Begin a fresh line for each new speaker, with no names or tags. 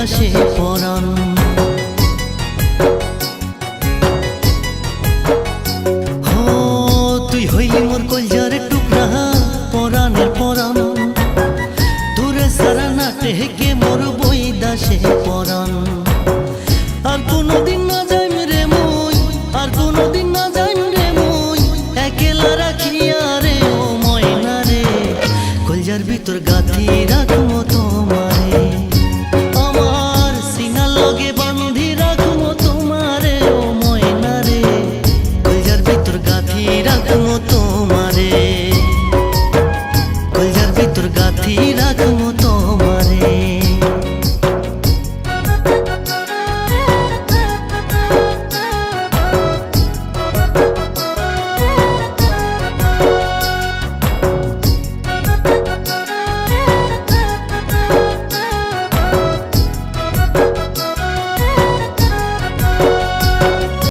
আকাশে পরাণ তুই হইলি মোর কলজার টুকরা পরাণের পরাণ তোরে সারা না টেকে মোর বই দাসে পরাণ আর কোনদিন না যাইম রে মুই আর কোনদিন না যাইম রে মুই একেলা রাখিয়া রে ও ময়না রে কলজার ভিতর গাথি রাখমো তোমারে আমার সিনার লগে বান্ধি রাখমো তোমারে ও ময়না রে কলজার ভিতর গাথি রাখমো তোমারে কলজার ভিতর গাথি